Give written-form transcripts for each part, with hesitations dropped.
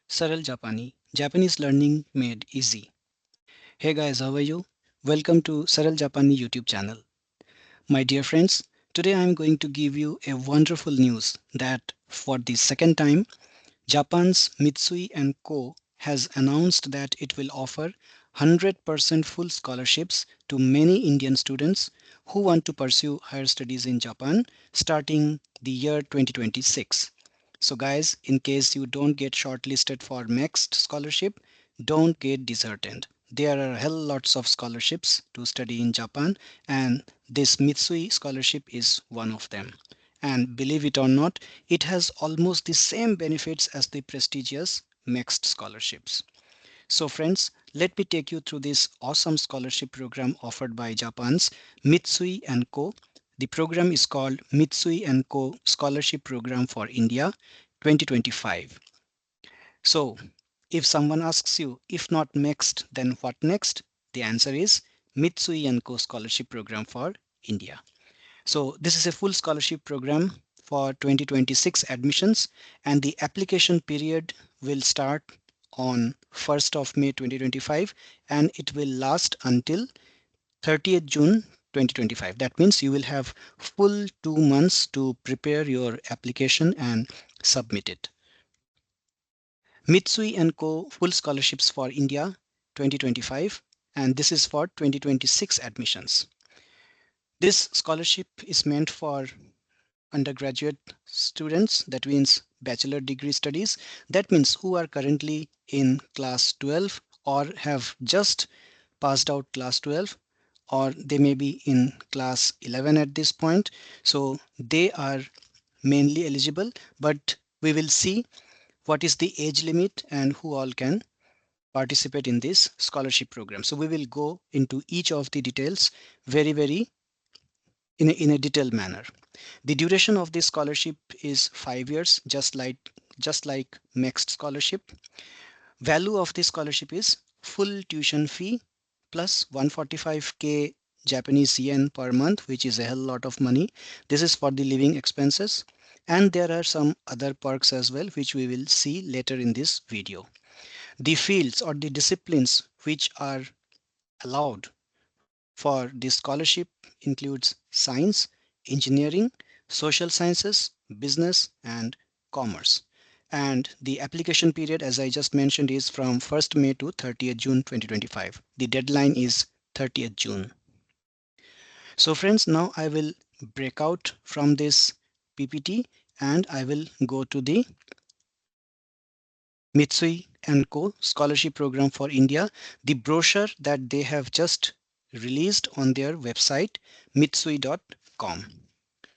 Saral Japani, Japanese learning made easy. Hey guys, how are you? Welcome to Saral Japani YouTube channel. My dear friends, today I am going to give you a wonderful news that for the second time, Japan's Mitsui and Co. has announced that it will offer 100% full scholarships to many Indian students who want to pursue higher studies in Japan starting the year 2026. So guys, in case you don't get shortlisted for next scholarship, don't get disheartened. There are hell lots of scholarships to study in Japan, and this Mitsui scholarship is one of them. And believe it or not, it has almost the same benefits as the prestigious MEXT scholarships. So friends, let me take you through this awesome scholarship program offered by Japan's Mitsui and Co. The program is called Mitsui and Co. Scholarship Program for India 2025. So if someone asks you, if not next, then what next? The answer is Mitsui and Co. Scholarship Program for India. So this is a full scholarship program for 2026 admissions, and the application period will start on 1st of May 2025 and it will last until 30th June 2025. That means you will have full 2 months to prepare your application and submit it. Mitsui and Co. Full Scholarships for India 2025, and this is for 2026 admissions. This scholarship is meant for undergraduate students, that means bachelor degree studies, that means who are currently in class 12 or have just passed out class 12, or they may be in class 11 at this point. So they are mainly eligible, but we will see what is the age limit and who all can participate in this scholarship program. So we will go into each of the details very in a detailed manner. The duration of this scholarship is 5 years, just like next scholarship. Value of this scholarship is full tuition fee plus 145k Japanese yen per month, which is a hell lot of money. This is for the living expenses. And there are some other perks as well, which we will see later in this video. The fields or the disciplines which are allowed for this scholarship includes science, engineering, social sciences, business, and commerce. And the application period, as I just mentioned, is from 1st May to 30th June 2025. The deadline is 30th June. So friends, now I will break out from this PPT and I will go to the Mitsui and Co. Scholarship Program for India, the brochure that they have just released on their website, mitsui.com.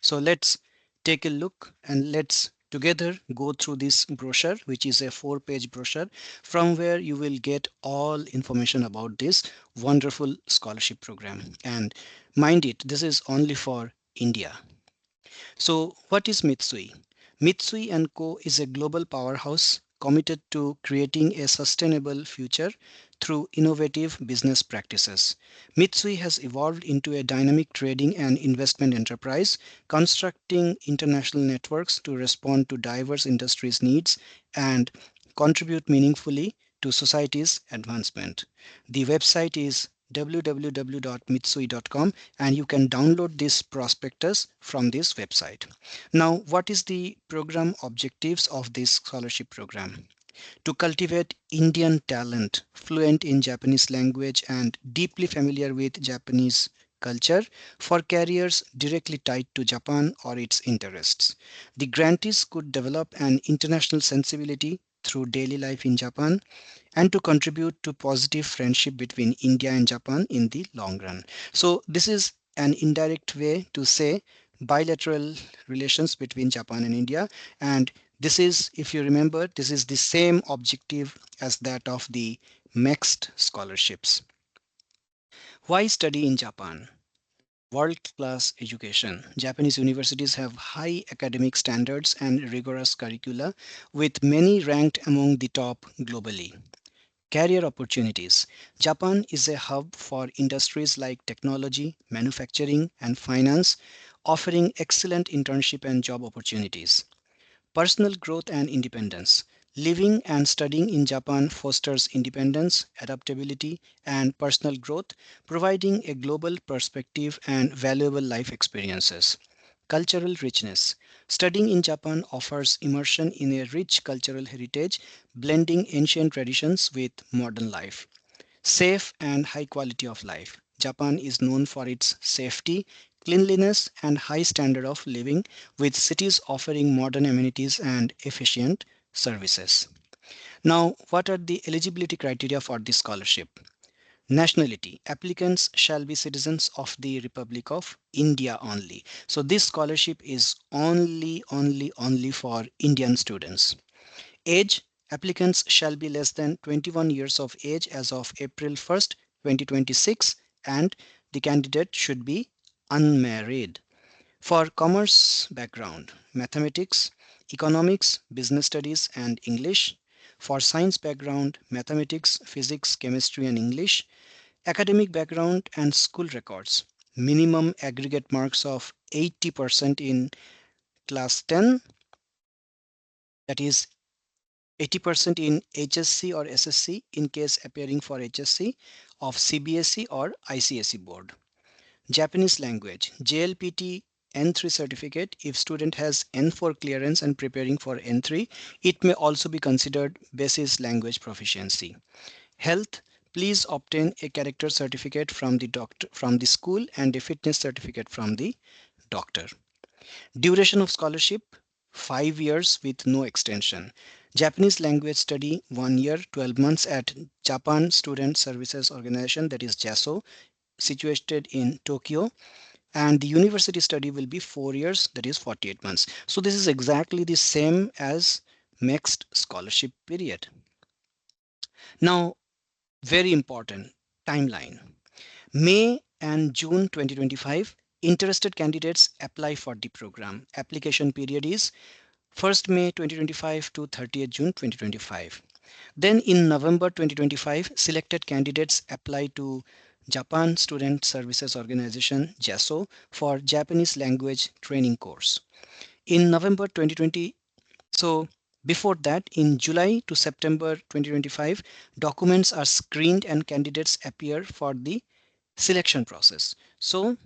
So let's take a look and let's together go through this brochure, which is a 4-page brochure from where you will get all information about this wonderful scholarship program. And mind it, this is only for India. So what is Mitsui? Mitsui and Co. is a global powerhouse committed to creating a sustainable future through innovative business practices. Mitsui has evolved into a dynamic trading and investment enterprise, constructing international networks to respond to diverse industries' needs and contribute meaningfully to society's advancement. The website is www.mitsui.com and you can download this prospectus from this website. Now, what is the program objectives of this scholarship program? To cultivate Indian talent fluent in Japanese language and deeply familiar with Japanese culture for careers directly tied to Japan or its interests. The grantees could develop an international sensibility through daily life in Japan and to contribute to positive friendship between India and Japan in the long run. So this is an indirect way to say bilateral relations between Japan and India, and this is, if you remember, this is the same objective as that of the MEXT scholarships. Why study in Japan? World-class education. Japanese universities have high academic standards and rigorous curricula, with many ranked among the top globally. Career opportunities. Japan is a hub for industries like technology, manufacturing, and finance, offering excellent internship and job opportunities. Personal growth and independence. Living and studying in Japan fosters independence, adaptability, and personal growth, providing a global perspective and valuable life experiences. Cultural richness. Studying in Japan offers immersion in a rich cultural heritage, blending ancient traditions with modern life. Safe and high quality of life. Japan is known for its safety, cleanliness, and high standard of living, with cities offering modern amenities and efficient services. Now, what are the eligibility criteria for this scholarship? Nationality. Applicants shall be citizens of the Republic of India only. So this scholarship is only for Indian students. Age. Applicants shall be less than 21 years of age as of April 1st, 2026, and the candidate should be unmarried. For commerce background, mathematics, economics, business studies, and English. For science background, mathematics, physics, chemistry, and English. Academic background and school records. Minimum aggregate marks of 80% in class 10, that is 80% in HSC or SSC in case appearing for HSC of CBSE or ICSE board. Japanese language, JLPT N3 certificate. If student has N4 clearance and preparing for N3, it may also be considered basis language proficiency. Health, please obtain a character certificate from the school and a fitness certificate from the doctor. Duration of scholarship 5 years with no extension. Japanese language study 1 year 12 months at Japan Student Services Organization, that is JASO, situated in Tokyo, and the university study will be 4 years, that is 48 months. So this is exactly the same as mixed scholarship period. Now, very important timeline. May and June 2025, interested candidates apply for the program. Application period is 1st May 2025 to 30th June 2025. Then in November 2025, selected candidates apply to Japan Student Services Organization JASO for Japanese language training course. In November 2020, so before that, in July to September 2025, documents are screened and candidates appear for the selection process. So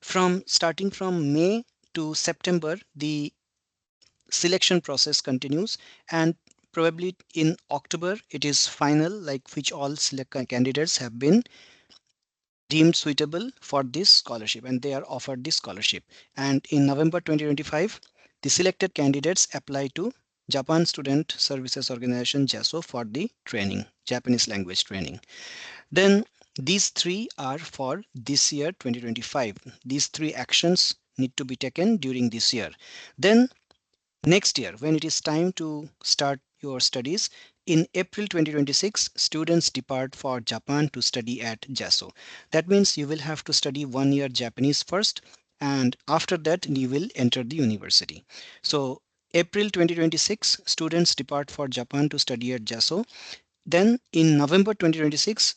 from starting from May to September, the selection process continues, and probably in October it is final, like which all select candidates have been deemed suitable for this scholarship and they are offered this scholarship. And in November 2025, the selected candidates apply to Japan Student Services Organization JASO for the training, Japanese language training. Then these three are for this year 2025. These three actions need to be taken during this year. Then next year, when it is time to start your studies, in April 2026, students depart for Japan to study at JASO. That means you will have to study 1 year Japanese first, and after that you will enter the university. So April 2026, students depart for Japan to study at JASO. Then in November 2026,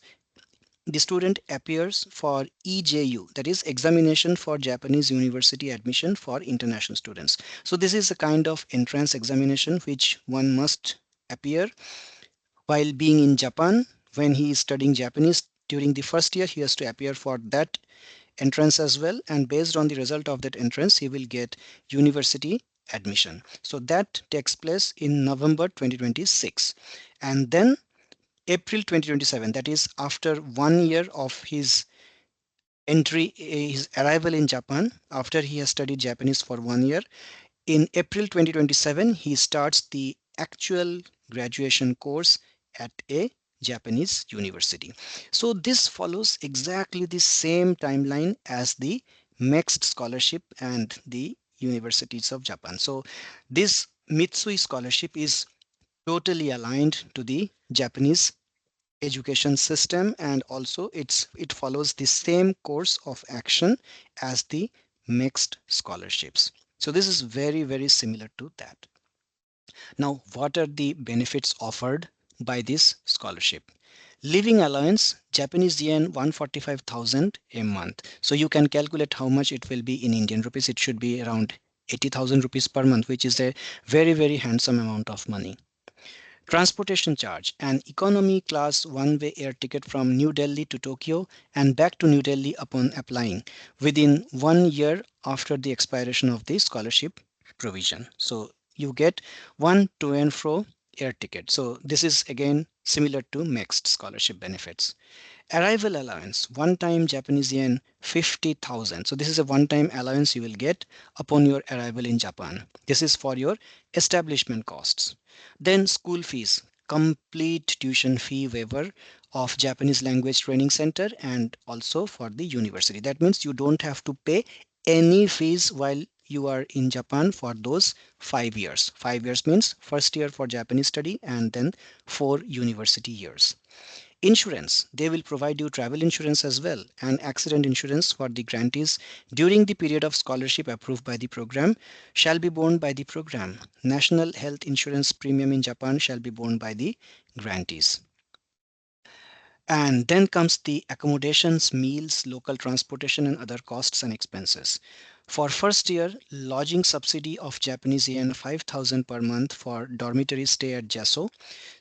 the student appears for EJU, that is examination for Japanese university admission for international students. So this is a kind of entrance examination which one must appear while being in Japan. When he is studying Japanese during the first year, he has to appear for that entrance as well, and based on the result of that entrance he will get university admission. So that takes place in November 2026. And then April 2027, that is after 1 year of his entry, his arrival in Japan, after he has studied Japanese for 1 year, in April 2027 he starts the actual graduation course at a Japanese university. So this follows exactly the same timeline as the mixed scholarship and the universities of Japan. So this Mitsui scholarship is totally aligned to the Japanese education system, and also it follows the same course of action as the mixed scholarships. So this is very similar to that. Now, what are the benefits offered by this scholarship? Living allowance, Japanese yen 145,000 a month. So you can calculate how much it will be in Indian rupees. It should be around 80,000 rupees per month, which is a very, very handsome amount of money. Transportation charge: an economy class one-way air ticket from New Delhi to Tokyo and back to New Delhi upon applying within 1 year after the expiration of the scholarship provision. So you get one to and fro air ticket. So this is again similar to mixed scholarship benefits. Arrival allowance, one time Japanese yen 50,000. So this is a one time allowance you will get upon your arrival in Japan. This is for your establishment costs. Then school fees, complete tuition fee waiver of Japanese language training center and also for the university. That means you don't have to pay any fees while you are in Japan for those 5 years. 5 years means first year for Japanese study and then 4 university years. Insurance, they will provide you travel insurance as well and accident insurance for the grantees during the period of scholarship approved by the program shall be borne by the program. National health insurance premium in Japan shall be borne by the grantees. And then comes the accommodations, meals, local transportation, and other costs and expenses. For first year, lodging subsidy of Japanese yen 5,000 per month for dormitory stay at JASO.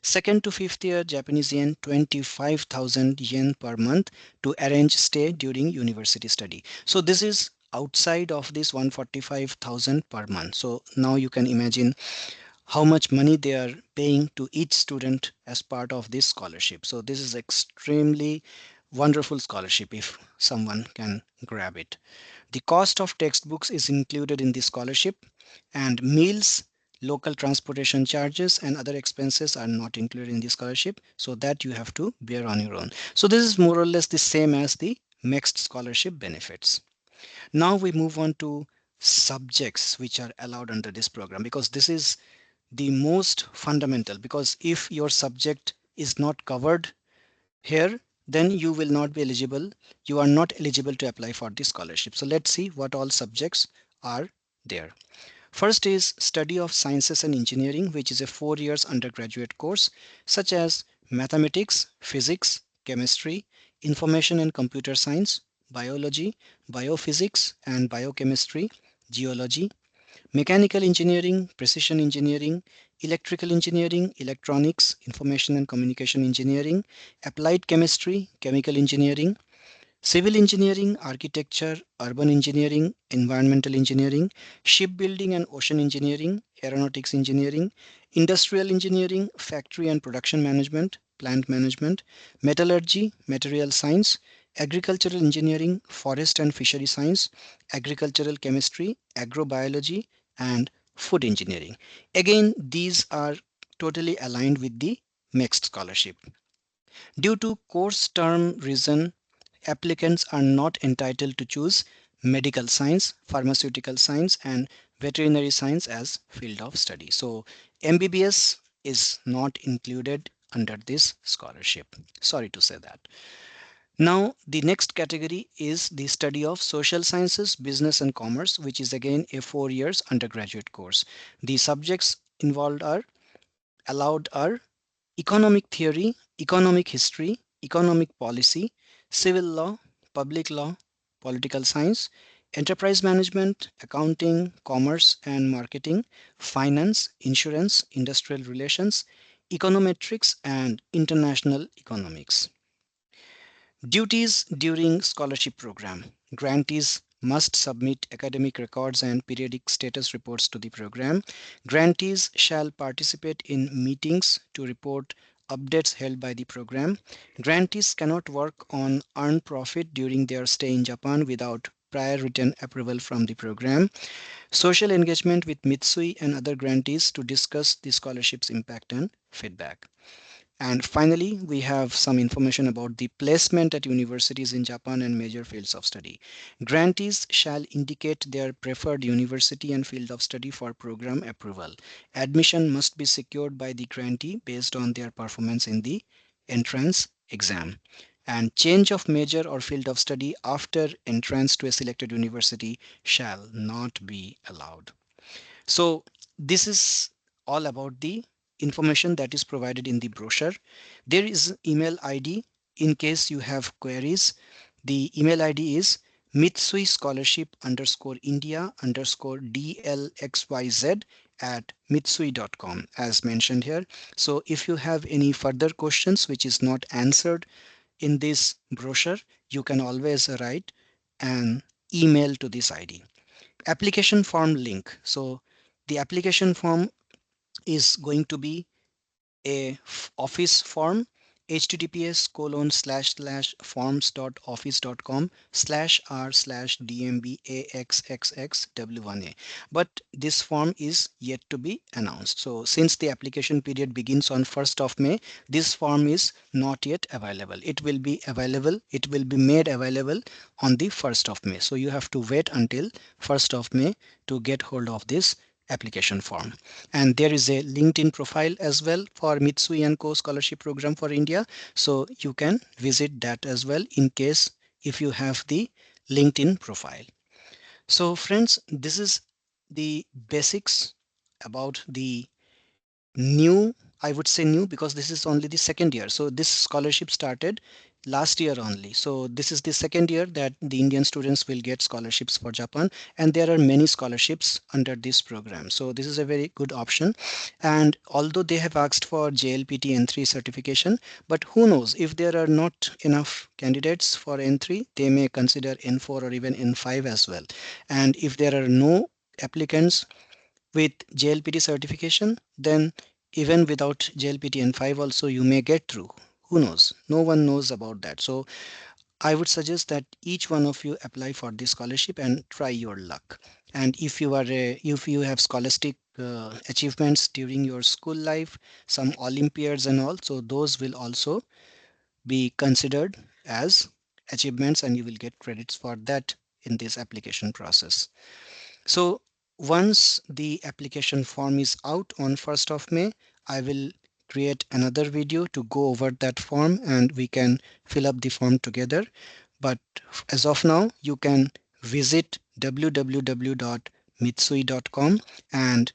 Second to fifth year, Japanese yen 25,000 yen per month to arrange stay during university study. So this is outside of this 145,000 per month. So now you can imagine how much money they are paying to each student as part of this scholarship. So this is extremely wonderful scholarship if someone can grab it. The cost of textbooks is included in the scholarship, and meals, local transportation charges and other expenses are not included in the scholarship, so that you have to bear on your own. So this is more or less the same as the mixed scholarship benefits. Now we move on to subjects which are allowed under this program, because this is the most fundamental, because if your subject is not covered here, then you will not be eligible. You are not eligible to apply for the scholarship. So let's see what all subjects are there. First is study of sciences and engineering, which is a 4 years undergraduate course such as mathematics, physics, chemistry, information and computer science, biology, biophysics and biochemistry, geology, mechanical engineering, precision engineering, electrical engineering, electronics, information and communication engineering, applied chemistry, chemical engineering, civil engineering, architecture, urban engineering, environmental engineering, shipbuilding and ocean engineering, aeronautics engineering, industrial engineering, factory and production management, plant management, metallurgy, material science, agricultural engineering, forest and fishery science, agricultural chemistry, agrobiology, and food engineering. Again, these are totally aligned with the mixed scholarship. Due to course term reason, applicants are not entitled to choose medical science, pharmaceutical science, and veterinary science as field of study. So MBBS is not included under this scholarship. Sorry to say that. Now, the next category is the study of social sciences, business and commerce, which is again a 4 years undergraduate course. The subjects involved are allowed are economic theory, economic history, economic policy, civil law, public law, political science, enterprise management, accounting, commerce and marketing, finance, insurance, industrial relations, econometrics, and international economics. Duties during scholarship program. Grantees must submit academic records and periodic status reports to the program. Grantees shall participate in meetings to report updates held by the program. Grantees cannot work on earned profit during their stay in Japan without prior written approval from the program. Social engagement with Mitsui and other grantees to discuss the scholarship's impact and feedback. And finally, we have some information about the placement at universities in Japan and major fields of study. Grantees shall indicate their preferred university and field of study for program approval. Admission must be secured by the grantee based on their performance in the entrance exam. And change of major or field of study after entrance to a selected university shall not be allowed. So this is all about the information that is provided in the brochure. There is email ID in case you have queries. The email ID is Mitsui scholarship underscore India underscore DLXYZ at mitsui.com as mentioned here. So if you have any further questions which is not answered in this brochure, you can always write an email to this ID. Application form link. So the application form is going to be a office form, https://forms.office.com/r/dmbaxxxw1a. But this form is yet to be announced. So since the application period begins on 1st of May, this form is not yet available. It will be available, it will be made available on the 1st of May. So you have to wait until 1st of May to get hold of this application form. And there is a LinkedIn profile as well for Mitsui and Co scholarship program for India, so you can visit that as well in case if you have the LinkedIn profile. So friends, this is the basics about the new, I would say new because this is only the second year. So this scholarship started last year only. So this is the second year that the Indian students will get scholarships for Japan, and there are many scholarships under this program. So this is a very good option. And although they have asked for JLPT N3 certification, but who knows, if there are not enough candidates for N3, they may consider N4 or even N5 as well. And if there are no applicants with JLPT certification, then even without JLPT N5 also you may get through. Who knows? No one knows about that. So I would suggest that each one of you apply for this scholarship and try your luck. And if you have scholastic achievements during your school life, some Olympiads and all, so those will also be considered as achievements and you will get credits for that in this application process. So once the application form is out on 1st of May, I will create another video to go over that form and we can fill up the form together. But as of now, you can visit www.mitsui.com and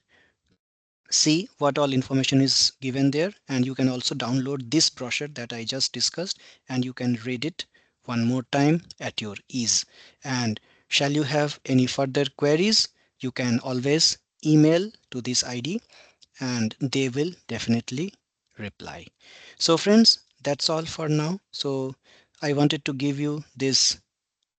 see what all information is given there, and you can also download this brochure that I just discussed and you can read it one more time at your ease. And shall you have any further queries, you can always email to this ID and they will definitely reply. So friends, that's all for now. So I wanted to give you this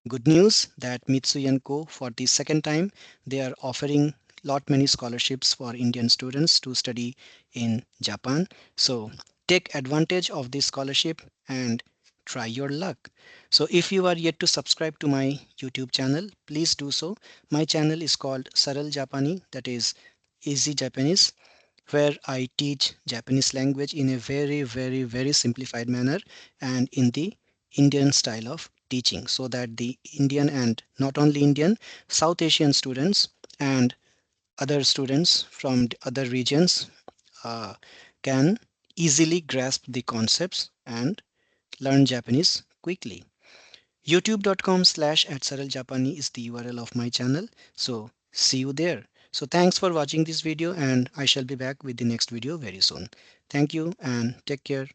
good news that Mitsui & Co. for the second time, they are offering lot many scholarships for Indian students to study in Japan. So take advantage of this scholarship and try your luck. So if you are yet to subscribe to my YouTube channel, please do so. My channel is called Saral Japani, that is Easy Japanese, where I teach Japanese language in a very simplified manner and in the Indian style of teaching, so that the Indian and not only Indian, South Asian students and other students from the other regions uh, can easily grasp the concepts and learn Japanese quickly. youtube.com/@saraljapani is the URL of my channel. So see you there. So thanks for watching this video and I shall be back with the next video very soon. Thank you and take care.